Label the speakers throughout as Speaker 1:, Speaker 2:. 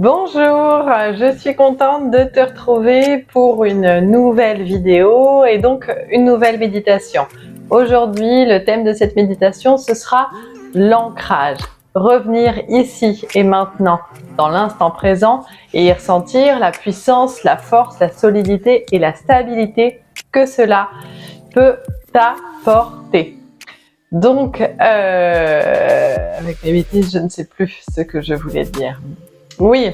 Speaker 1: Bonjour, je suis contente de te retrouver pour une nouvelle vidéo et donc une nouvelle méditation. Aujourd'hui, le thème de cette méditation, ce sera l'ancrage. Revenir ici et maintenant, dans l'instant présent et y ressentir la puissance, la force, la solidité et la stabilité que cela peut t'apporter. Donc, avec mes bêtises, je ne sais plus ce que je voulais dire. Oui,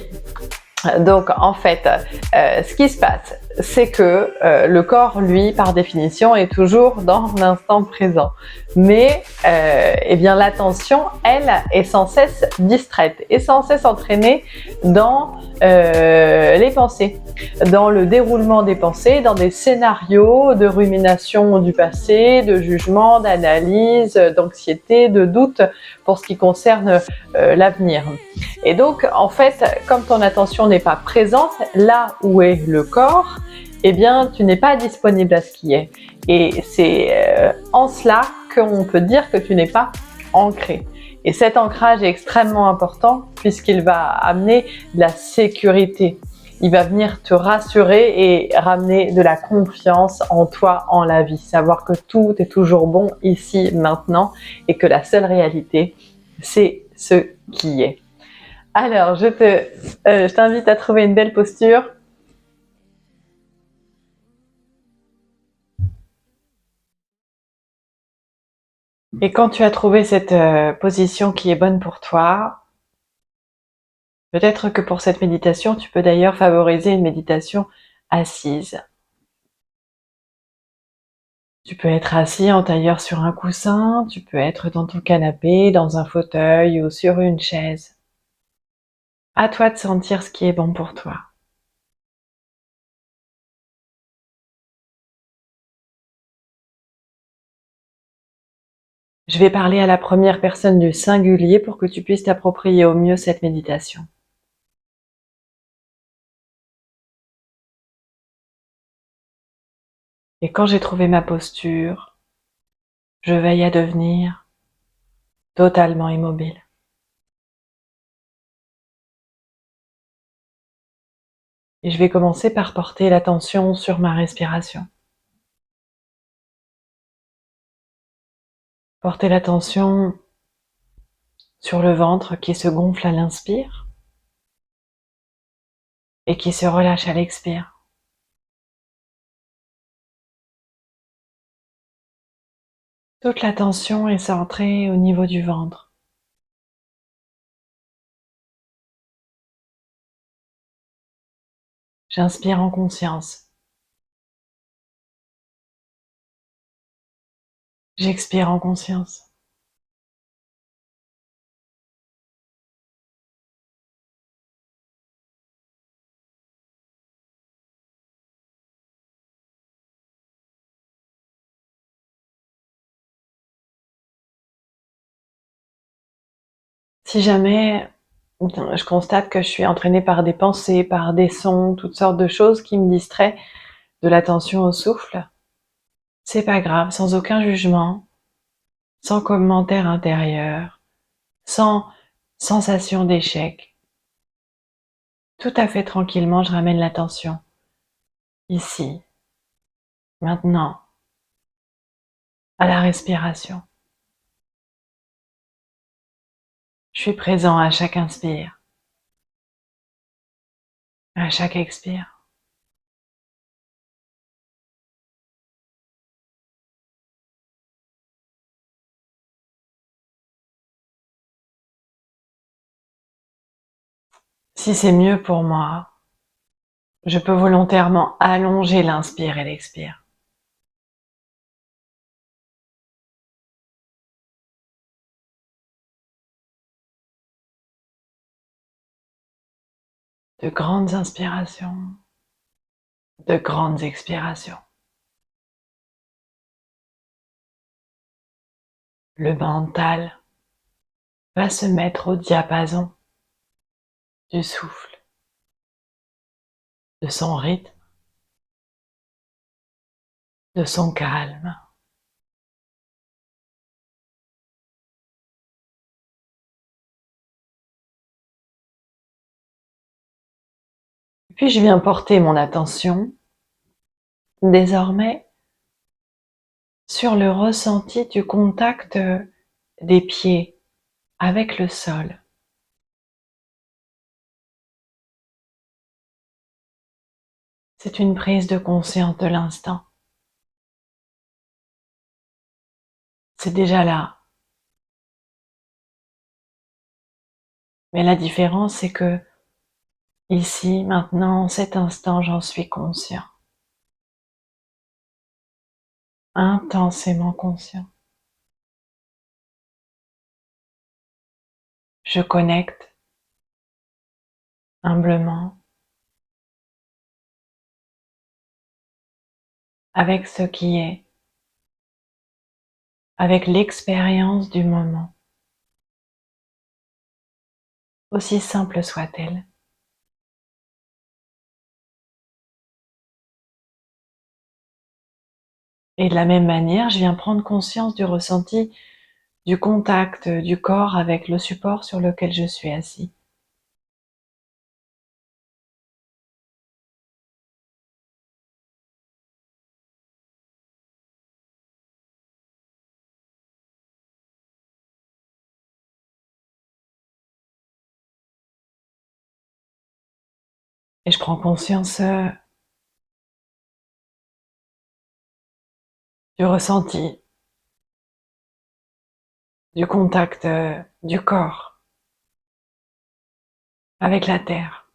Speaker 1: donc en fait, ce qui se passe, c'est que le corps, lui, par définition, est toujours dans l'instant présent. Mais eh bien, l'attention, elle, est sans cesse distraite, est sans cesse entraînée dans les pensées, dans le déroulement des pensées, dans des scénarios de rumination du passé, de jugement, d'analyse, d'anxiété, de doute pour ce qui concerne l'avenir. Et donc, en fait, comme ton attention n'est pas présente là où est le corps, eh bien, tu n'es pas disponible à ce qui est. Et c'est en cela qu'on peut dire que tu n'es pas ancré. Et cet ancrage est extrêmement important puisqu'il va amener de la sécurité. Il va venir te rassurer et ramener de la confiance en toi, en la vie. Savoir que tout est toujours bon ici, maintenant, et que la seule réalité, c'est ce qui est. Alors, je t'invite à trouver une belle posture. Et quand tu as trouvé cette position qui est bonne pour toi, peut-être que pour cette méditation, tu peux d'ailleurs favoriser une méditation assise. Tu peux être assis en tailleur sur un coussin, tu peux être dans ton canapé, dans un fauteuil ou sur une chaise. À toi de sentir ce qui est bon pour toi. Je vais parler à la première personne du singulier pour que tu puisses t'approprier au mieux cette méditation. Et quand j'ai trouvé ma posture, je veille à devenir totalement immobile. Et je vais commencer par porter l'attention sur ma respiration. Porter l'attention sur le ventre qui se gonfle à l'inspire et qui se relâche à l'expire. Toute l'attention est centrée au niveau du ventre. J'inspire en conscience. J'expire en conscience. Si jamais je constate que je suis entraînée par des pensées, par des sons, toutes sortes de choses qui me distraient de l'attention au souffle, c'est pas grave, sans aucun jugement, sans commentaire intérieur, sans sensation d'échec. Tout à fait tranquillement, je ramène l'attention ici, maintenant, à la respiration. Je suis présent à chaque inspire, à chaque expire. Si c'est mieux pour moi, je peux volontairement allonger l'inspire et l'expire. De grandes inspirations, de grandes expirations. Le mental va se mettre au diapason du souffle, de son rythme, de son calme. Puis je viens porter mon attention désormais sur le ressenti du contact des pieds avec le sol. C'est une prise de conscience de l'instant. C'est déjà là. Mais la différence, c'est que ici, maintenant, en cet instant, j'en suis conscient. Intensément conscient. Je connecte humblement avec ce qui est, avec l'expérience du moment, aussi simple soit-elle. Et de la même manière, je viens prendre conscience du ressenti, du contact du corps avec le support sur lequel je suis assis. Et je prends conscience du ressenti, du contact du corps avec la terre.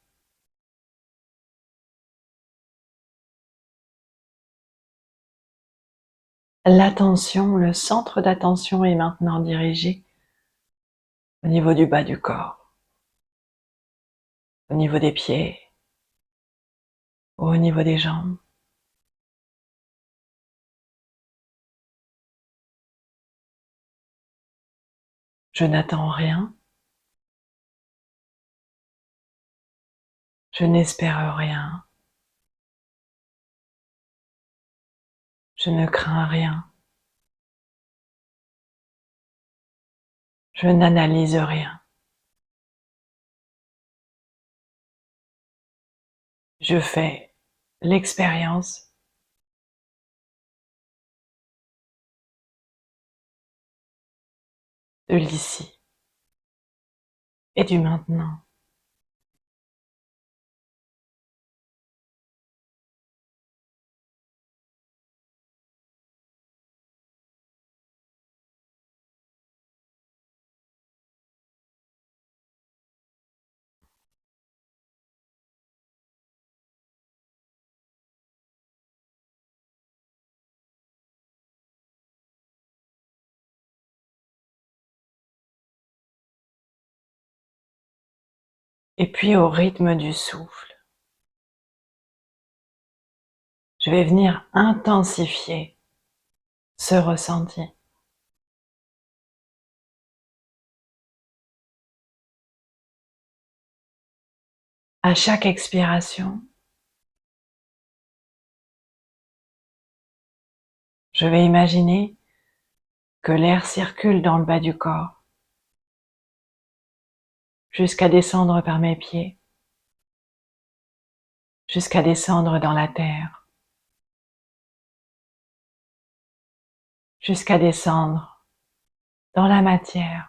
Speaker 1: L'attention, le centre d'attention est maintenant dirigé au niveau du bas du corps, au niveau des pieds, au niveau des jambes. Je n'attends rien, je n'espère rien, je ne crains rien, je n'analyse rien. Je fais l'expérience de l'ici et du maintenant. Et puis au rythme du souffle, je vais venir intensifier ce ressenti. À chaque expiration, je vais imaginer que l'air circule dans le bas du corps jusqu'à descendre par mes pieds, jusqu'à descendre dans la terre, jusqu'à descendre dans la matière.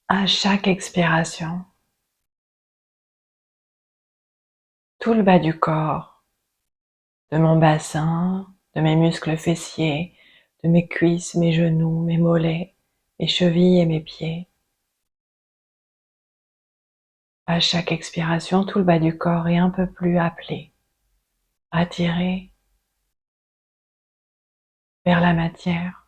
Speaker 1: À chaque expiration, tout le bas du corps, de mon bassin, de mes muscles fessiers, de mes cuisses, mes genoux, mes mollets, mes chevilles et mes pieds. À chaque expiration, tout le bas du corps est un peu plus appelé, attiré vers la matière.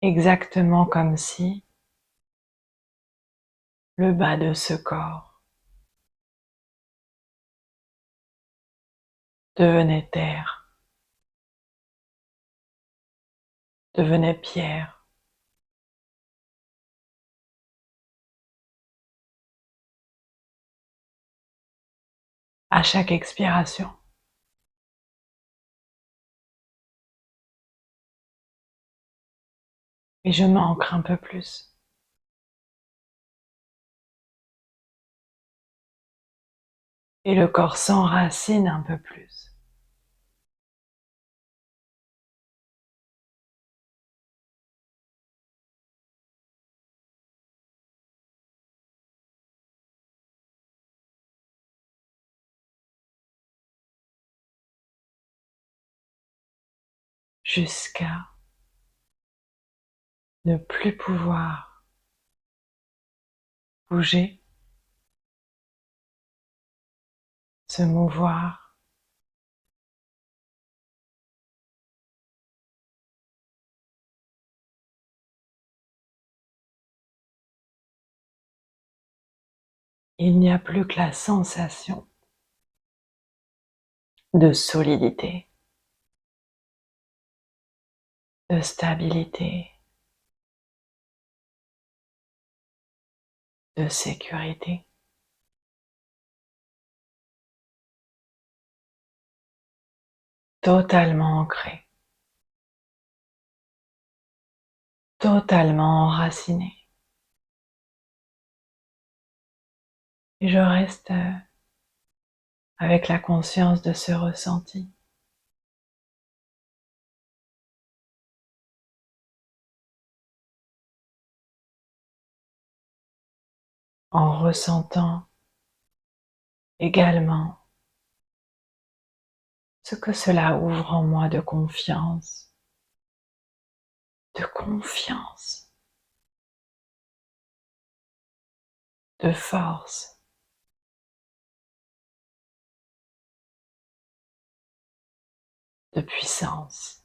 Speaker 1: Exactement comme si le bas de ce corps devenait terre, devenait pierre. À chaque expiration. Et je m'ancre un peu plus. Et le corps s'enracine un peu plus. Jusqu'à ne plus pouvoir bouger, se mouvoir, il n'y a plus que la sensation de solidité, de stabilité, de sécurité. Totalement ancré, totalement enraciné. Et je reste avec la conscience de ce ressenti. En ressentant également ce que cela ouvre en moi de confiance, de force, de puissance.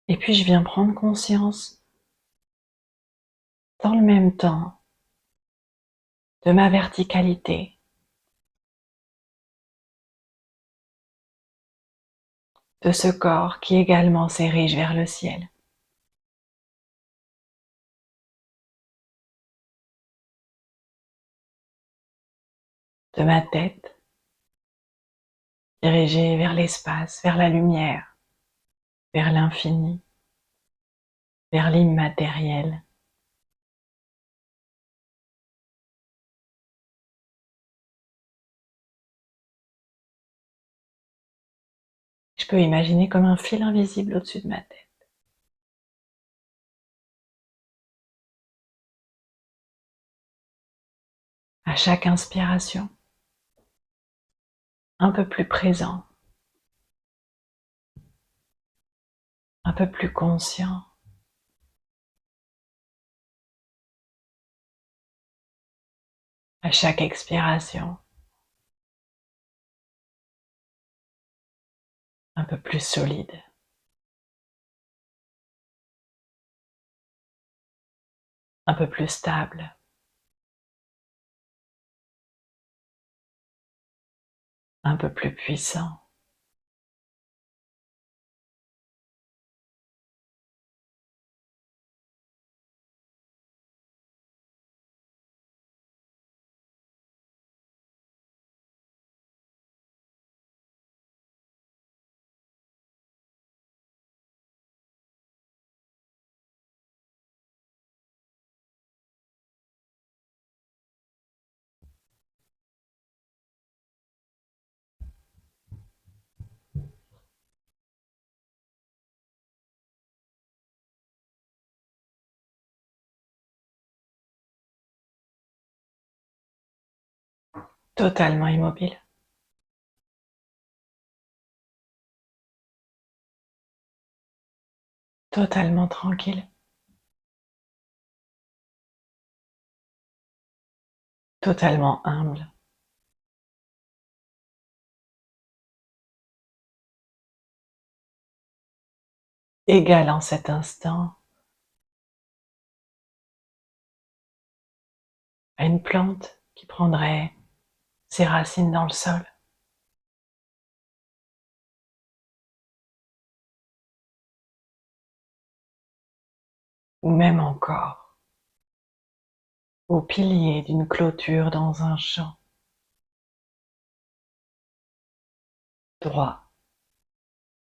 Speaker 1: Et puis je viens prendre conscience dans le même temps de ma verticalité, de ce corps qui également s'érige vers le ciel, de ma tête dirigée vers l'espace, vers la lumière, vers l'infini, vers l'immatériel. Je peux imaginer comme un fil invisible au-dessus de ma tête. À chaque inspiration, un peu plus présent, un peu plus conscient. À chaque expiration, un peu plus solide. Un peu plus stable. Un peu plus puissant. Totalement immobile. Totalement tranquille. totalement humble. Égal en cet instant à une plante qui prendrait ses racines dans le sol. Ou même encore au pilier d'une clôture dans un champ. Droit,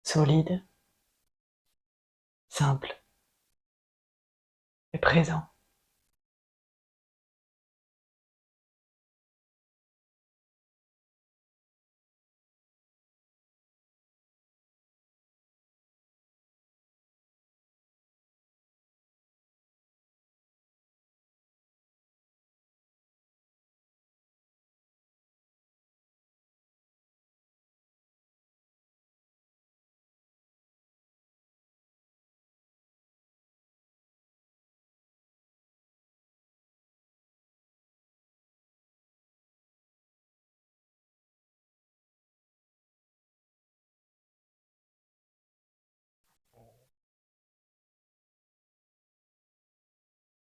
Speaker 1: solide, simple et présent.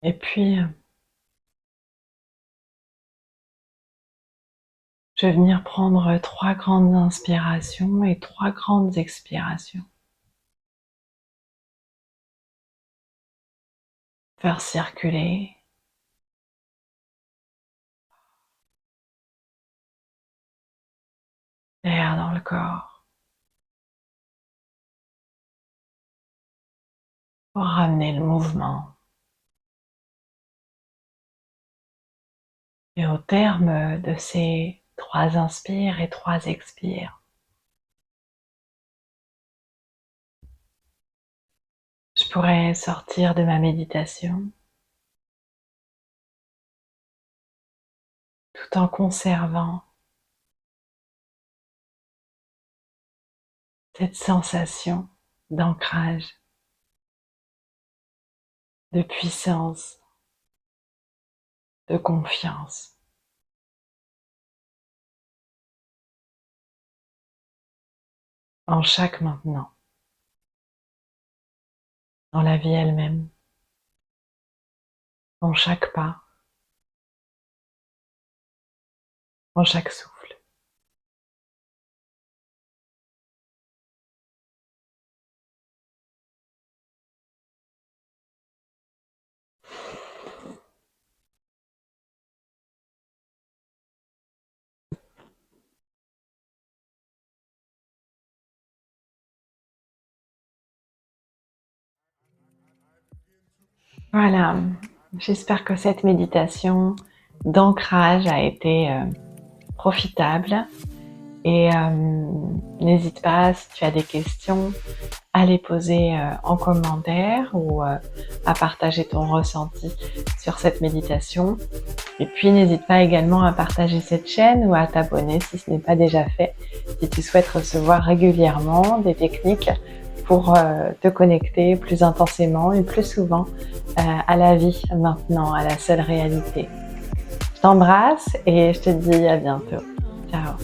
Speaker 1: Et puis, je vais venir prendre 3 grandes inspirations et 3 grandes expirations. Faire circuler l'air dans le corps pour ramener le mouvement. Et au terme de ces 3 inspires et 3 expires, je pourrais sortir de ma méditation tout en conservant cette sensation d'ancrage, de puissance, de confiance. En chaque maintenant, dans la vie elle-même, dans chaque pas, dans chaque souffle. Voilà, j'espère que cette méditation d'ancrage a été profitable et n'hésite pas, si tu as des questions, à les poser en commentaire ou à partager ton ressenti sur cette méditation. Et puis n'hésite pas également à partager cette chaîne ou à t'abonner si ce n'est pas déjà fait, si tu souhaites recevoir régulièrement des techniques pour te connecter plus intensément et plus souvent à la vie maintenant, à la seule réalité. Je t'embrasse et je te dis à bientôt. Ciao.